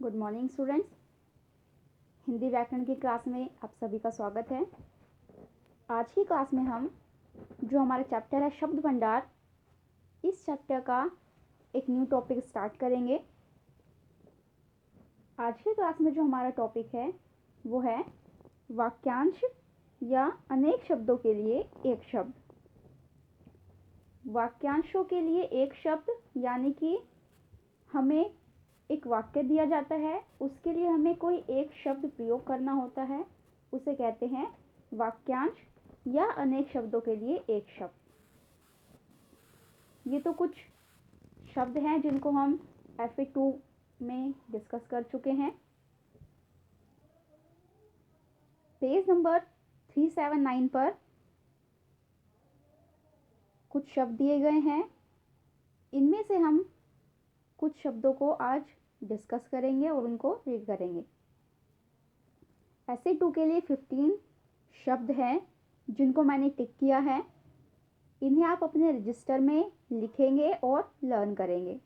Good morning students. Hindi व्याकरण की class में आप सभी का स्वागत है। आज की क्लास में हम जो हमारा चैप्टर है शब्द भंडार, इस चैप्टर का एक न्यू टॉपिक स्टार्ट करेंगे। आज की क्लास में जो हमारा टॉपिक है वो है वाक्यांश या अनेक शब्दों के लिए एक शब्द। वाक्यांशों के लिए एक शब्द यानी कि हमें एक वाक्य दिया जाता है, उसके लिए हमें कोई एक शब्द प्रयोग करना होता है, उसे कहते हैं वाक्यांश या अनेक शब्दों के लिए एक शब्द। ये तो कुछ शब्द हैं जिनको हम FA2 में डिस्कस कर चुके हैं। पेज नंबर 379 पर कुछ शब्द दिए गए हैं। इनमें से हम कुछ शब्दों को आज डिस्कस करेंगे और उनको रीड करेंगे। SA2 के लिए 15 शब्द हैं जिनको मैंने टिक किया है। इन्हें आप अपने रजिस्टर में लिखेंगे और लर्न करेंगे।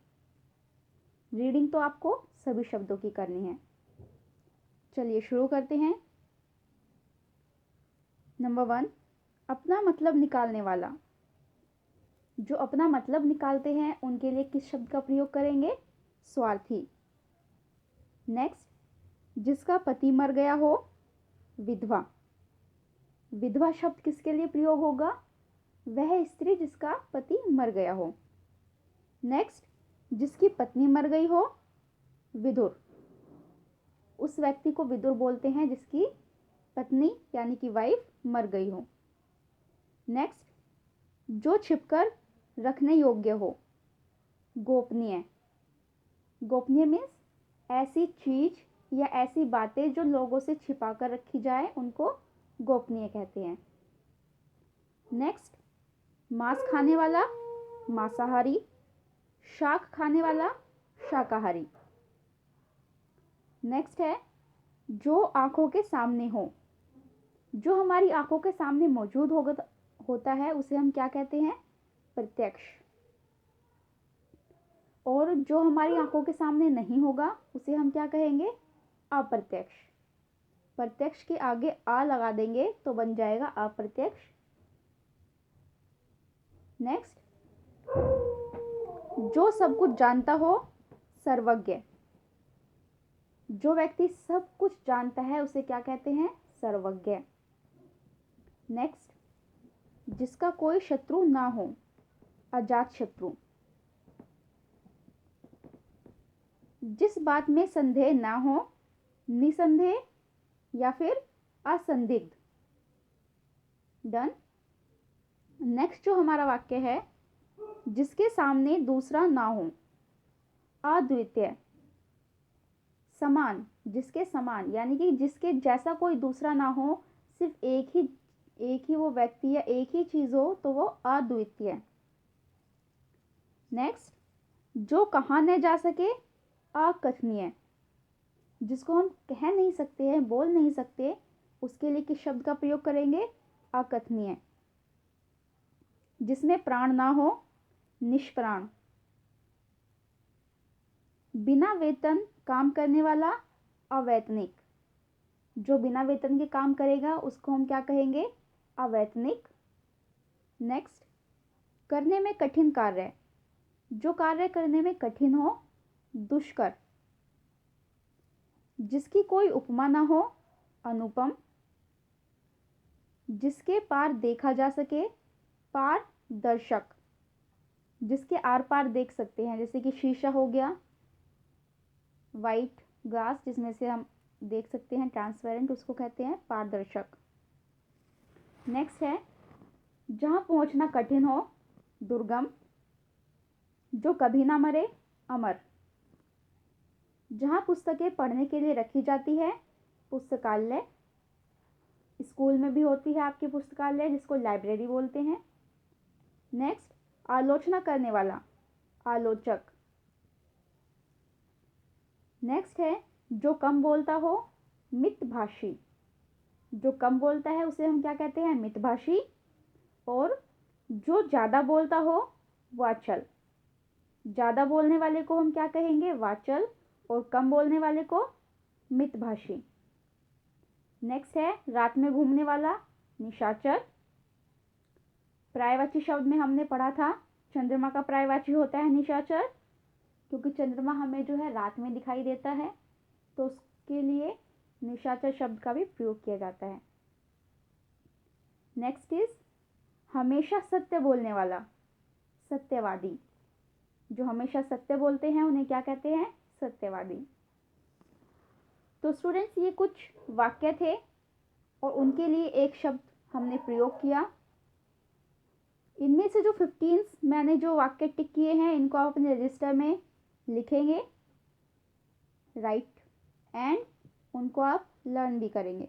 रीडिंग तो आपको सभी शब्दों की करनी है। चलिए शुरू करते हैं। नंबर 1, अपना मतलब निकालने वाला। जो अपना मतलब निकालते हैं उनके लिए किस शब्द का प्रयोग करेंगे? स्वार्थी। नेक्स्ट, जिसका पति मर गया हो, विधवा। विधवा शब्द किसके लिए प्रयोग होगा? वह स्त्री जिसका पति मर गया हो। नेक्स्ट, जिसकी पत्नी मर गई हो, विधुर। उस व्यक्ति को विधुर बोलते हैं जिसकी पत्नी यानी कि वाइफ मर गई हो। नेक्स्ट, जो छिपकर रखने योग्य हो, गोपनीय। गोपनीय मीन्स ऐसी चीज या ऐसी बातें जो लोगों से छिपा कर रखी जाए उनको गोपनीय कहते हैं। नेक्स्ट, मांस खाने वाला, मांसाहारी। शाक खाने वाला, शाकाहारी। नेक्स्ट है जो आंखों के सामने हो। जो हमारी आंखों के सामने मौजूद होता है उसे हम क्या कहते हैं? प्रत्यक्ष। और जो हमारी आंखों के सामने नहीं होगा उसे हम क्या कहेंगे? अप्रत्यक्ष। प्रत्यक्ष के आगे आ लगा देंगे तो बन जाएगा अप्रत्यक्ष। नेक्स्ट, जो सब कुछ जानता हो, सर्वज्ञ। जो व्यक्ति सब कुछ जानता है उसे क्या कहते हैं? सर्वज्ञ। नेक्स्ट, जिसका कोई शत्रु ना हो, अजात शत्रु। जिस बात में संदेह ना हो, निसंदेह या फिर असंदिग्ध। डन। नेक्स्ट जो हमारा वाक्य है, जिसके सामने दूसरा ना हो, अद्वितीय। समान, जिसके समान यानी कि जिसके जैसा कोई दूसरा ना हो, सिर्फ एक ही वो व्यक्ति या एक ही चीज हो तो वो अद्वितीय। नेक्स्ट, जो कहा न जा सके, अकथनीय। जिसको हम कह नहीं सकते हैं, बोल नहीं सकते, उसके लिए किस शब्द का प्रयोग करेंगे? अकथनीय। जिसमें प्राण ना हो, निष्प्राण। बिना वेतन काम करने वाला, अवैतनिक। जो बिना वेतन के काम करेगा उसको हम क्या कहेंगे? अवैतनिक। नेक्स्ट, करने में कठिन कार्य। जो कार्य करने में कठिन हो, दुष्कर। जिसकी कोई उपमा ना हो, अनुपम। जिसके पार देखा जा सके, पारदर्शक। जिसके आर पार देख सकते हैं, जैसे कि शीशा हो गया, वाइट ग्लास जिसमें से हम देख सकते हैं, ट्रांसपेरेंट, उसको कहते हैं पारदर्शक। नेक्स्ट है जहां पहुंचना कठिन हो, दुर्गम। जो कभी ना मरे, अमर। जहां पुस्तकें पढ़ने के लिए रखी जाती है, पुस्तकालय। स्कूल में भी होती है आपकी पुस्तकालय जिसको लाइब्रेरी बोलते हैं। नेक्स्ट, आलोचना करने वाला, आलोचक। नेक्स्ट है जो कम बोलता हो, मितभाषी। जो कम बोलता है उसे हम क्या कहते हैं? मितभाषी। और जो ज़्यादा बोलता हो, वाचल। ज़्यादा बोलने वाले को हम क्या कहेंगे? वाचल। और कम बोलने वाले को मितभाषी। नेक्स्ट है रात में घूमने वाला, निशाचर। पर्यायवाची शब्द में हमने पढ़ा था चंद्रमा का पर्यायवाची होता है निशाचर, क्योंकि चंद्रमा हमें जो है रात में दिखाई देता है, तो उसके लिए निशाचर शब्द का भी प्रयोग किया जाता है। नेक्स्ट इज हमेशा सत्य बोलने वाला, सत्यवादी। जो हमेशा सत्य बोलते हैं उन्हें क्या कहते हैं? सत्यवादी। तो स्टूडेंट्स, ये कुछ वाक्य थे और उनके लिए एक शब्द हमने प्रयोग किया। इनमें से जो 15 मैंने जो वाक्य टिक किए हैं इनको आप अपने रजिस्टर में लिखेंगे, राइट, एंड उनको आप लर्न भी करेंगे।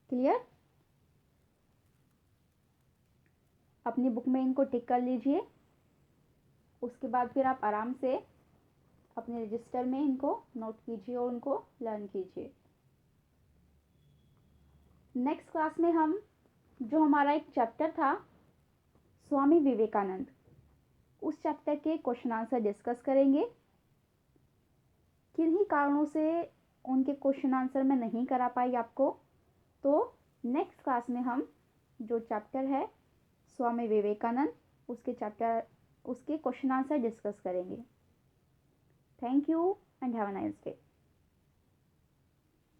क्लियर? अपनी बुक में इनको टिक कर लीजिए। उसके बाद फिर आप आराम से अपने रजिस्टर में इनको नोट कीजिए और उनको लर्न कीजिए। नेक्स्ट क्लास में हम जो हमारा एक चैप्टर था स्वामी विवेकानंद, उस चैप्टर के क्वेश्चन आंसर डिस्कस करेंगे। किन्हीं कारणों से उनके क्वेश्चन आंसर मैं नहीं करा पाई आपको, तो नेक्स्ट क्लास में हम जो चैप्टर है स्वामी विवेकानंद उसके क्वेश्चन आंसर डिस्कस करेंगे। Thank you and have a nice day.